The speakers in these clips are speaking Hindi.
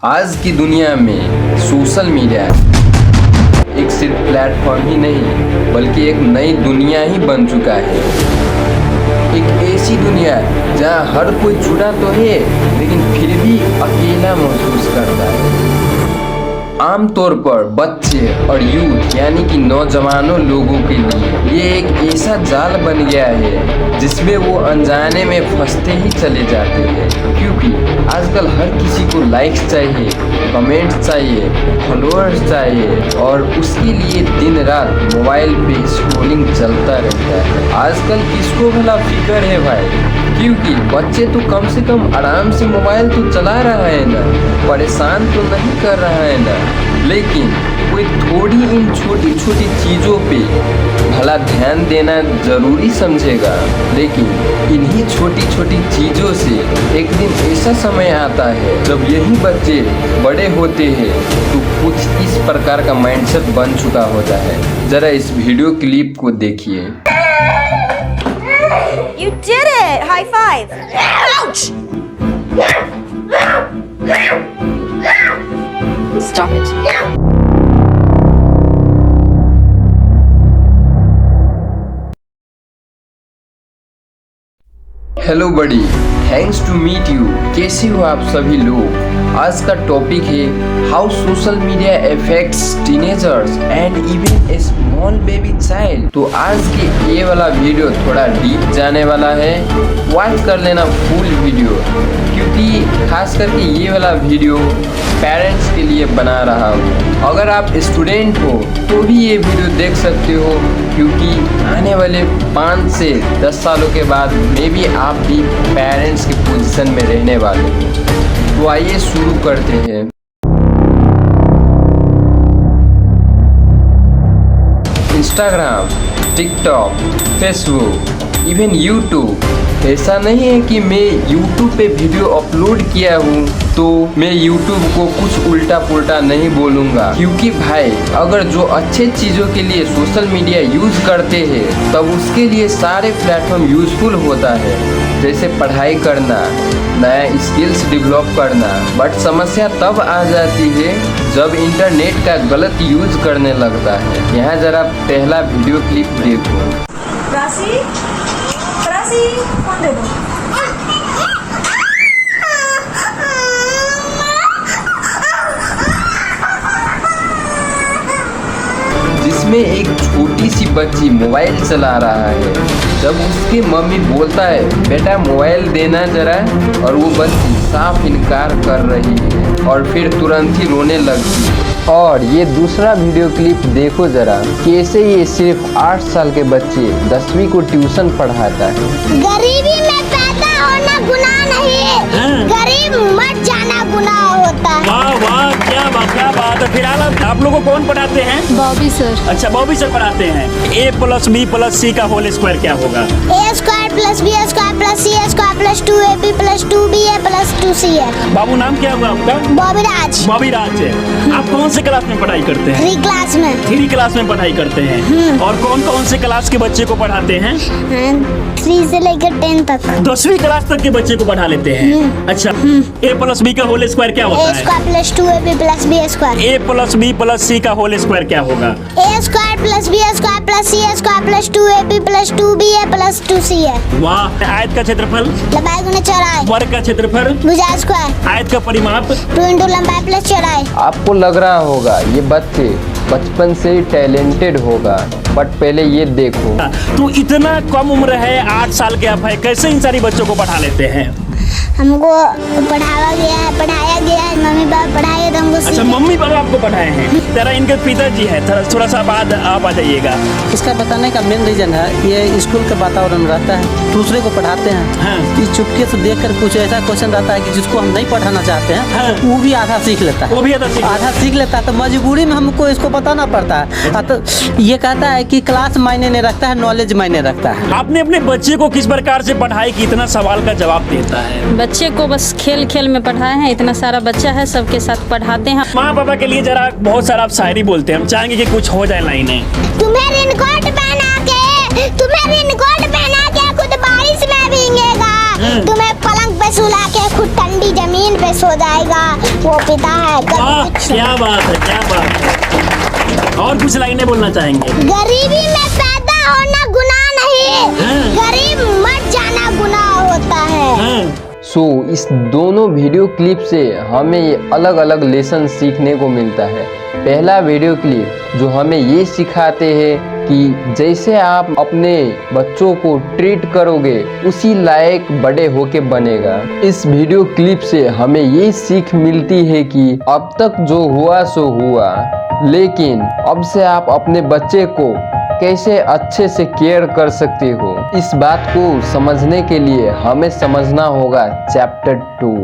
आज की दुनिया में सोशल मीडिया एक सिर्फ प्लेटफॉर्म ही नहीं बल्कि एक नई दुनिया ही बन चुका है। एक ऐसी दुनिया जहां हर कोई जुड़ा तो है लेकिन फिर भी अकेला महसूस करता है। आमतौर पर बच्चे और यूथ यानी कि नौजवानों लोगों के लिए ये एक ऐसा जाल बन गया है जिसमें वो अनजाने में फंसते ही चले जाते हैं, क्योंकि आजकल हर किसी को लाइक्स चाहिए, कमेंट्स चाहिए, फॉलोअर्स चाहिए और उसके लिए दिन रात मोबाइल पे स्क्रॉलिंग चलता रहता है। आजकल किसको भला फिक्र है भाई, क्योंकि बच्चे तो कम से कम आराम से मोबाइल तो चला रहा है ना, परेशान तो नहीं कर रहा है ना, लेकिन कोई थोड़ी इन छोटी छोटी चीज़ों पे भला ध्यान देना ज़रूरी समझेगा। लेकिन इन्हीं छोटी छोटी चीज़ों से एक दिन ऐसा समय आता है जब यही बच्चे बड़े होते हैं तो कुछ इस प्रकार का माइंडसेट बन चुका होता है। ज़रा इस वीडियो क्लिप को देखिए। You did it! High five! Ouch! Stop it. Hello buddy, thanks to meet you. कैसे हो आप सभी लोग? आज का टॉपिक है how social media affects teenagers and even a small baby child. तो आज के ये वाला वीडियो थोड़ा डीप जाने वाला है, वॉच कर लेना फुल वीडियो, क्योंकि खास करके ये वाला वीडियो पेरेंट्स के लिए बना रहा हूँ। अगर आप स्टूडेंट हो तो भी ये वीडियो देख सकते हो, क्योंकि आने वाले 5 से 10 सालों के बाद मे भी आप भी पेरेंट्स की पोजीशन में रहने वाले हो। तो आइए शुरू करते हैं। Instagram, TikTok, Facebook, even YouTube. ऐसा नहीं है कि मैं यूट्यूब पे वीडियो अपलोड किया हूँ तो मैं यूट्यूब को कुछ उल्टा पुल्टा नहीं बोलूँगा, क्योंकि भाई अगर जो अच्छे चीज़ों के लिए सोशल मीडिया यूज़ करते हैं तब उसके लिए सारे प्लेटफॉर्म यूज़फुल होता है, जैसे पढ़ाई करना, नया स्किल्स डेवलप करना। बट समस्या तब आ जाती है जब इंटरनेट का गलत यूज़ करने लगता है। यहाँ ज़रा पहला वीडियो क्लिप देखो। प्राची, प्राची, फोन दे दो। जिसमें एक छोटी सी बच्ची मोबाइल चला रहा है। जब उसकी मम्मी बोलता है बेटा मोबाइल देना जरा, और वो बच्ची साफ इनकार कर रही है और फिर तुरंत ही रोने लगती है। और ये दूसरा वीडियो क्लिप देखो जरा, कैसे ये सिर्फ 8 साल के बच्चे 10वीं को ट्यूशन पढ़ाता है। गरीबी में पैदा होना गुनाह नहीं है, गरीब मर जाना गुनाह होता है। वाह वाह, क्या बात है। फिलहाल आप लोगों को कौन पढ़ाते हैं? बॉबी सर। अच्छा, बॉबी सर पढ़ाते हैं। a+b+c का होल स्क्वायर क्या होगा? a² + b² + c² + 2ab + 2ba + 2ca। बाबू नाम क्या हुआ आपका? बॉबीराज। बॉबीराज है। आप कौन से क्लास में पढ़ाई करते हैं? 3 क्लास में। 3 क्लास में पढ़ाई करते हैं। और कौन कौन से क्लास के बच्चे को पढ़ाते हैं? 3 से लेकर 10 तक। 10वीं क्लास तक के बच्चे को पढ़ा लेते हैं। अच्छा, a+b का होल स्क्वायर क्या होता है? a² + 2ab + b²। a+b + c का होल स्क्वायर क्या होगा? a² + b² + c² + 2ab + 2ba + 2ca। वाह। आयत का क्षेत्रफल? लंबाई गुना चौड़ाई। वर्ग का क्षेत्रफल? भुजा स्क्वायर। आयत का परिमाप? 2 × लंबाई + चौड़ाई। आपको लग रहा होगा ये बच्चे बचपन से ही टैलेंटेड होगा, बट पहले ये देखो। तो इतना कम उम्र है, 8 साल के आप है, कैसे इन सारी बच्चों को पढ़ा लेते हैं? हमको पढ़ाया गया है, मम्मी पापा पढ़ाए तो हमको अच्छा, मम्मी पापा आपको पढ़ाए हैं। तेरा इनके पिताजी है, थोड़ा सा बाद आप आ जाइएगा। इसका बताने का मेन रीजन है ये स्कूल का वातावरण रहता है, दूसरे को पढ़ाते हैं। हाँ। कि चुपके से देखकर कुछ ऐसा क्वेश्चन रहता है कि जिसको हम नहीं पढ़ाना चाहते हैं, हाँ। वो भी आधा सीख लेता है। वो भी आधा सीख लेता है, तो मजबूरी में हमको इसको बताना पड़ता है। तो ये कहता है कि क्लास मायने नहीं रखता है, नॉलेज मायने रखता है। आपने अपने बच्चे को किस प्रकार से पढ़ाई की इतना सवाल का जवाब देता है? बच्चे को बस खेल खेल में पढ़ाए हैं, इतना सारा बच्चा है सबके साथ पढ़ाते हैं। माँ पापा के लिए जरा बहुत सारा आप शायरी बोलते हैं, हम चाहेंगे कि कुछ हो जाए लाइनें। तुम्हें रेनकोट पहना के खुद बारिश में भीगेगा, तुम्हें पलंग पे सुला के खुद ठंडी जमीन पे सो जाएगा। वो पिता है वाह, कभी कुछ क्या बात है, क्या बात है। और कुछ लाइनें बोलना चाहेंगे? गरीबी में पैदा होना गुनाह नहीं, गरीब मर जाना गुनाह होता है। इस दोनों वीडियो क्लिप से हमें अलग अलग लेसन सीखने को मिलता है। पहला वीडियो क्लिप जो हमें ये सिखाते हैं कि जैसे आप अपने बच्चों को ट्रीट करोगे उसी लायक बड़े होके बनेगा। इस वीडियो क्लिप से हमें ये सीख मिलती है कि अब तक जो हुआ सो हुआ, लेकिन अब से आप अपने बच्चे को कैसे अच्छे से केयर कर सकते हो। इस बात को समझने के लिए हमें समझना होगा चैप्टर 2।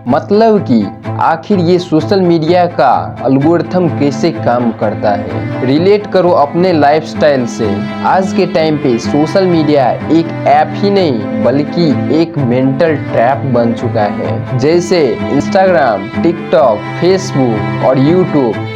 मतलब कि आखिर ये सोशल मीडिया का एल्गोरिथम कैसे काम करता है। रिलेट करो अपने लाइफस्टाइल से। आज के टाइम पे सोशल मीडिया एक ऐप ही नहीं बल्कि एक मेंटल ट्रैप बन चुका है। जैसे इंस्टाग्राम, टिकटॉक, फेसबुक और यूट्यूब,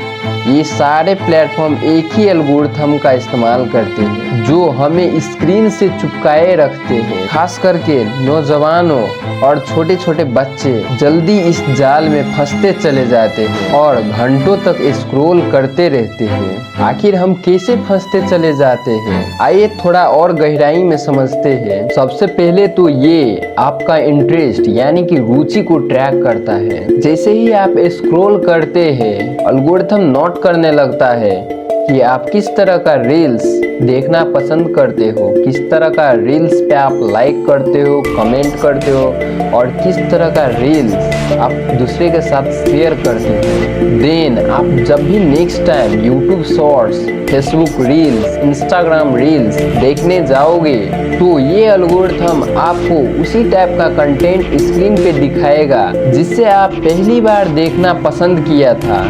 ये सारे प्लेटफॉर्म एक ही एल्गोरिथम का इस्तेमाल करते हैं जो हमें स्क्रीन से चिपकाए रखते हैं। खास करके नौजवानों और छोटे छोटे बच्चे जल्दी इस जाल में फंसते चले जाते हैं और घंटों तक स्क्रॉल करते रहते हैं। आखिर हम कैसे फंसते चले जाते हैं, आइए थोड़ा और गहराई में समझते हैं। सबसे पहले तो ये आपका इंटरेस्ट यानी कि रुचि को ट्रैक करता है। जैसे ही आप स्क्रॉल करते हैं, एल्गोरिथम नोट करने लगता है कि आप किस तरह का रील्स देखना पसंद करते हो, किस तरह का रील्स पे आप लाइक करते हो, कमेंट करते हो और किस तरह का रील्स आप दूसरे के साथ शेयर करते हो। देन आप जब भी next time YouTube shorts, Facebook reels, Instagram reels देखने जाओगे तो ये एल्गोरिथम आपको उसी टाइप का कंटेंट स्क्रीन पे दिखाएगा जिससे आप पहली बार देखना पसंद किया था,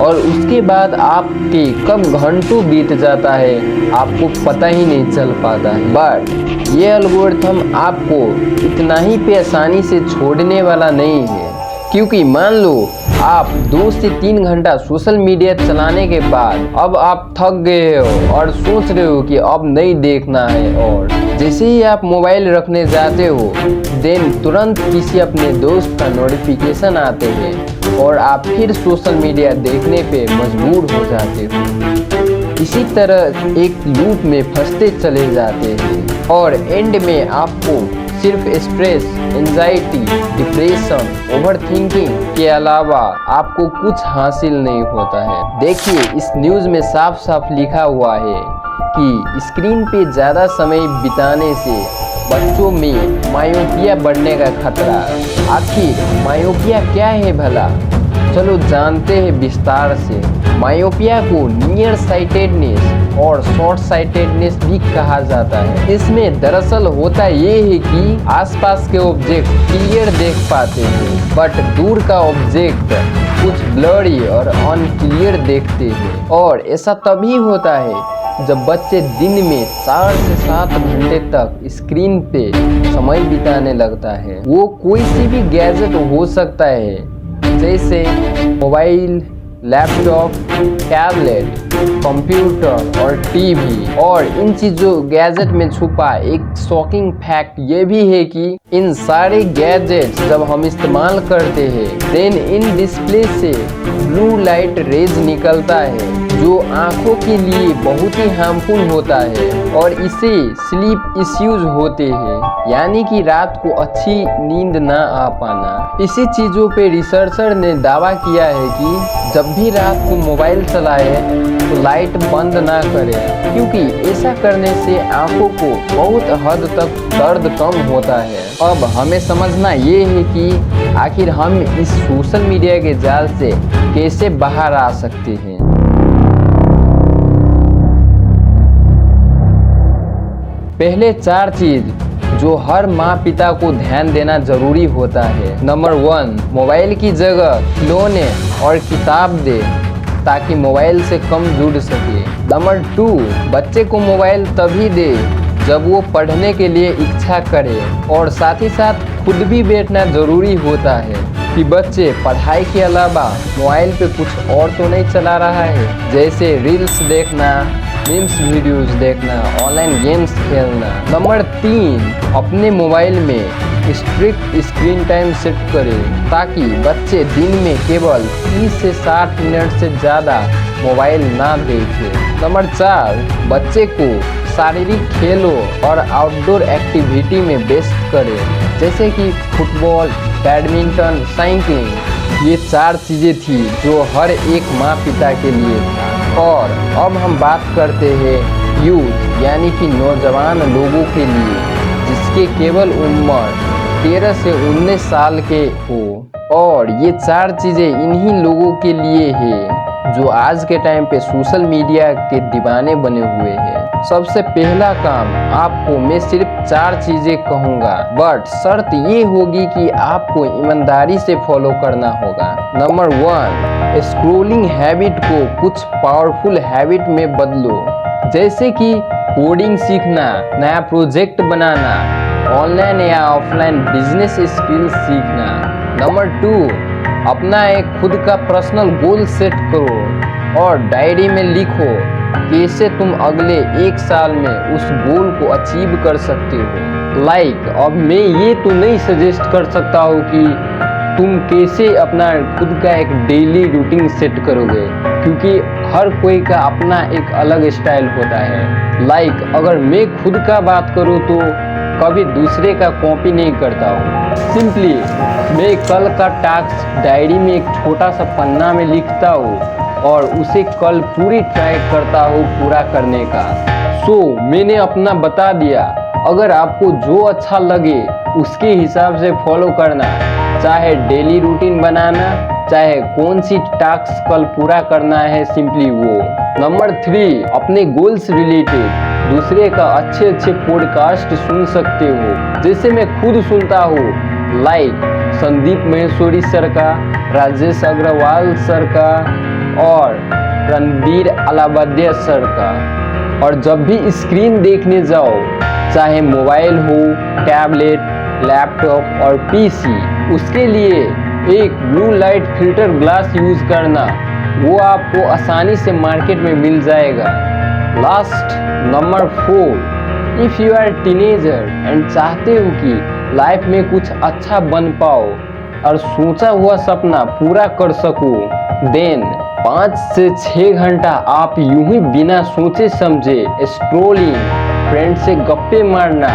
और उसके बाद आपके कब घंटों बीत जाता है आपको पता ही नहीं चल पाता है। बट ये एल्गोरिथम आपको इतना ही पे आसानी से छोड़ने वाला नहीं है, क्योंकि मान लो आप 2 से 3 घंटा सोशल मीडिया चलाने के बाद अब आप थक गए हो और सोच रहे हो कि अब नहीं देखना है, और जैसे ही आप मोबाइल रखने जाते हो देन तुरंत किसी अपने दोस्त का नोटिफिकेशन आते हैं और आप फिर सोशल मीडिया देखने पे मजबूर हो जाते हो। इसी तरह एक लूप में फंसते चले जाते हैं और एंड में आपको सिर्फ स्ट्रेस, एंजाइटी, डिप्रेशन, ओवरथिंकिंग के अलावा आपको कुछ हासिल नहीं होता है। देखिए इस न्यूज़ में साफ साफ लिखा हुआ है कि स्क्रीन पे ज़्यादा समय बिताने से बच्चों में मायोपिया बढ़ने का खतरा। आखिर मायोपिया क्या है भला, चलो जानते हैं विस्तार से। मायोपिया को नियर साइटेडनेस और शॉर्ट साइटेडनेस भी कहा जाता है। इसमें दरअसल होता ये है कि आसपास के ऑब्जेक्ट क्लियर देख पाते हैं बट दूर का ऑब्जेक्ट कुछ ब्लरी और अनक्लियर देखते हैं, और ऐसा तभी होता है जब बच्चे दिन में 4 से 7 घंटे तक स्क्रीन पे समय बिताने लगता है। वो कोई सी भी गैजेट हो सकता है जैसे मोबाइल, लैपटॉप, टैबलेट, कंप्यूटर और टीवी। और इन चीज़ों गैजेट में छुपा एक शॉकिंग फैक्ट ये भी है कि इन सारे गैजेट्स जब हम इस्तेमाल करते हैं देन इन डिस्प्ले से ब्लू लाइट रेज निकलता है जो आंखों के लिए बहुत ही हार्मफुल होता है और इससे स्लीप इश्यूज होते हैं, यानी कि रात को अच्छी नींद ना आ पाना। इसी चीज़ों पे रिसर्चर ने दावा किया है कि जब भी रात को मोबाइल चलाए तो लाइट बंद ना करें, क्योंकि ऐसा करने से आंखों को बहुत हद तक दर्द कम होता है। अब हमें समझना ये है कि आखिर हम इस सोशल मीडिया के जाल से कैसे बाहर आ सकते हैं। पहले 4 चीज जो हर माँ पिता को ध्यान देना जरूरी होता है। नंबर 1, मोबाइल की जगह खिलौने और किताब दे ताकि मोबाइल से कम जुड़ सके। नंबर 2, बच्चे को मोबाइल तभी दे जब वो पढ़ने के लिए इच्छा करे, और साथ ही साथ खुद भी बैठना जरूरी होता है कि बच्चे पढ़ाई के अलावा मोबाइल पे कुछ और तो नहीं चला रहा है, जैसे रील्स देखना, मीम्स वीडियोस देखना, ऑनलाइन गेम्स खेलना। नंबर 3, अपने मोबाइल में स्ट्रिक्ट स्क्रीन टाइम सेट करें ताकि बच्चे दिन में केवल 30 से 60 मिनट से ज़्यादा मोबाइल ना देखें। नंबर 4, बच्चे को शारीरिक खेलों और आउटडोर एक्टिविटी में व्यस्त करें, जैसे कि फुटबॉल, बैडमिंटन, साइकिलिंग। ये 4 चीज़ें थी जो हर एक माँ पिता के लिए था। और अब हम बात करते हैं यूथ यानी कि नौजवान लोगों के लिए, जिसके केवल उम्र 13 से 19 साल के हो। और ये 4 चीज़ें इन्हीं लोगों के लिए है जो आज के टाइम पे सोशल मीडिया के दीवाने बने हुए हैं। सबसे पहला काम, आपको मैं सिर्फ 4 चीज़ें कहूँगा, बट शर्त ये होगी कि आपको ईमानदारी से फॉलो करना होगा। नंबर 1, स्क्रोलिंग हैबिट को कुछ पावरफुल हैबिट में बदलो, जैसे कि कोडिंग सीखना, नया प्रोजेक्ट बनाना, ऑनलाइन या ऑफलाइन बिजनेस स्किल्स सीखना। नंबर 2, अपना एक खुद का पर्सनल गोल सेट करो और डायरी में लिखो कैसे तुम अगले 1 साल में उस गोल को अचीव कर सकते हो। अब मैं ये तो नहीं सजेस्ट कर सकता हूँ कि तुम कैसे अपना खुद का एक डेली रूटीन सेट करोगे, क्योंकि हर कोई का अपना एक अलग स्टाइल होता है। अगर मैं खुद का बात करूँ तो कभी दूसरे का कॉपी नहीं करता हूँ। सिंपली मैं कल का टास्क डायरी में एक छोटा सा पन्ना में लिखता हूँ और उसे कल पूरी ट्राई करता हूँ पूरा करने का। मैंने अपना बता दिया। अगर आपको जो अच्छा लगे उसके हिसाब से फॉलो करना, चाहे डेली रूटीन बनाना, चाहे कौन सी टास्क कल पूरा करना है, सिंपली वो। नंबर 3, अपने गोल्स रिलेटेड दूसरे का अच्छे पॉडकास्ट सुन सकते हो, जैसे मैं खुद सुनता हूँ, संदीप महेश्वरी सर का, राजेश अग्रवाल सर का और रणबीर अलाहाबादिया सर का। और जब भी स्क्रीन देखने जाओ, चाहे मोबाइल हो, टैबलेट, लैपटॉप और पीसी, उसके लिए एक blue light filter glass use करना, वो आपको आसानी से मार्केट में मिल जाएगा। Last, number 4, if you are teenager and चाहते हो कि लाइफ में कुछ अच्छा बन पाओ और सोचा हुआ सपना पूरा कर सको, देन 5 से 6 घंटा आप यूं ही बिना सोचे समझे स्क्रोलिंग, फ्रेंड से गप्पे मारना,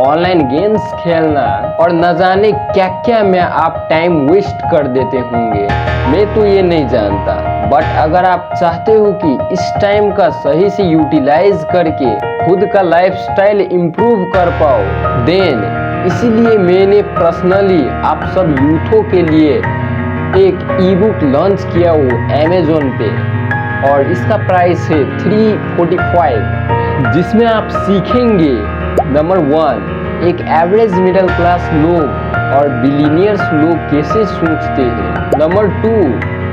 ऑनलाइन गेम्स खेलना और न जाने क्या क्या में आप टाइम वेस्ट कर देते होंगे। मैं तो ये नहीं जानता, बट अगर आप चाहते हो कि इस टाइम का सही से यूटिलाइज करके खुद का लाइफस्टाइल इम्प्रूव कर पाओ, देन इसीलिए मैंने पर्सनली आप सब यूथों के लिए एक ई बुक लॉन्च किया हो अमेज़न पे, और इसका प्राइस है 345, जिसमें आप सीखेंगे नंबर 1, एक एवरेज मिडिल क्लास लोग और बिलियनियर्स लोग कैसे सोचते हैं। नंबर 2,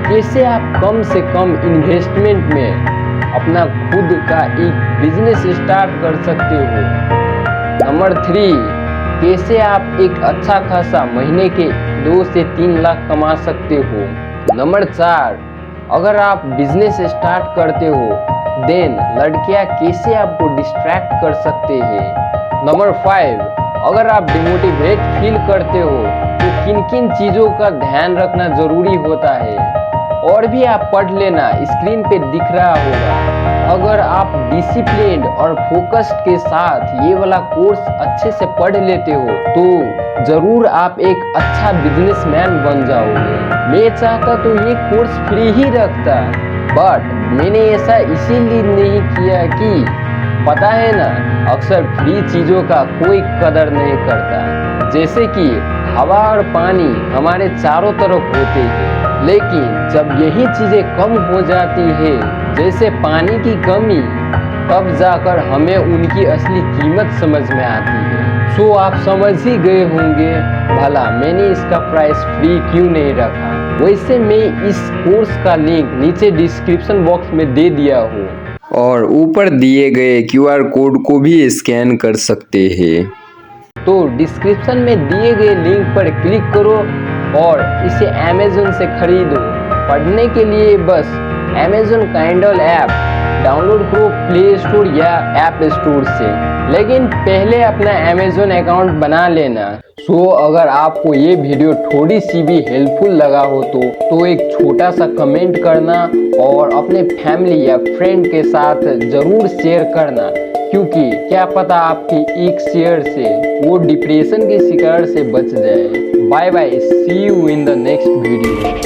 कैसे आप कम से कम इन्वेस्टमेंट में अपना खुद का एक बिजनेस स्टार्ट कर सकते हो। नंबर 3, कैसे आप एक अच्छा खासा महीने के 2 से 3 लाख कमा सकते हो। नंबर 4, अगर आप बिजनेस स्टार्ट करते हो, देन लड़कियां कैसे आपको डिस्ट्रैक्ट कर सकते हैं। नंबर 5, अगर आप डिमोटिवेट फील करते हो तो किन किन चीज़ों का ध्यान रखना ज़रूरी होता है, और भी आप पढ़ लेना, स्क्रीन पे दिख रहा होगा। अगर आप डिसिप्लिन और फोकस के साथ ये वाला कोर्स अच्छे से पढ़ लेते हो तो ज़रूर आप एक अच्छा बिजनेसमैन बन जाओगे। मैं चाहता तो ये कोर्स फ्री ही रखता, बट मैंने ऐसा इसीलिए नहीं किया कि पता है ना, अक्सर फ्री चीज़ों का कोई कदर नहीं करता। जैसे कि हवा और पानी हमारे चारों तरफ होते हैं, लेकिन जब यही चीज़ें कम हो जाती है, जैसे पानी की कमी, तब जाकर हमें उनकी असली कीमत समझ में आती है। आप समझ ही गए होंगे भला मैंने इसका प्राइस फ्री क्यों नहीं रखा। वैसे मैं इस कोर्स का लिंक नीचे डिस्क्रिप्शन बॉक्स में दे दिया हूँ, और ऊपर दिए गए QR कोड को भी स्कैन कर सकते हैं। तो डिस्क्रिप्शन में दिए गए लिंक पर क्लिक करो और इसे अमेज़न से खरीदो। पढ़ने के लिए बस अमेज़न काइंडल ऐप डाउनलोड करो प्ले स्टोर या ऐप स्टोर से, लेकिन पहले अपना अमेजोन अकाउंट बना लेना। सो अगर आपको ये वीडियो थोड़ी सी भी हेल्पफुल लगा हो तो एक छोटा सा कमेंट करना और अपने फैमिली या फ्रेंड के साथ ज़रूर शेयर करना, क्योंकि क्या पता आपकी एक शेयर से वो डिप्रेशन के शिकार से बच जाए। Bye bye, see you in the next video.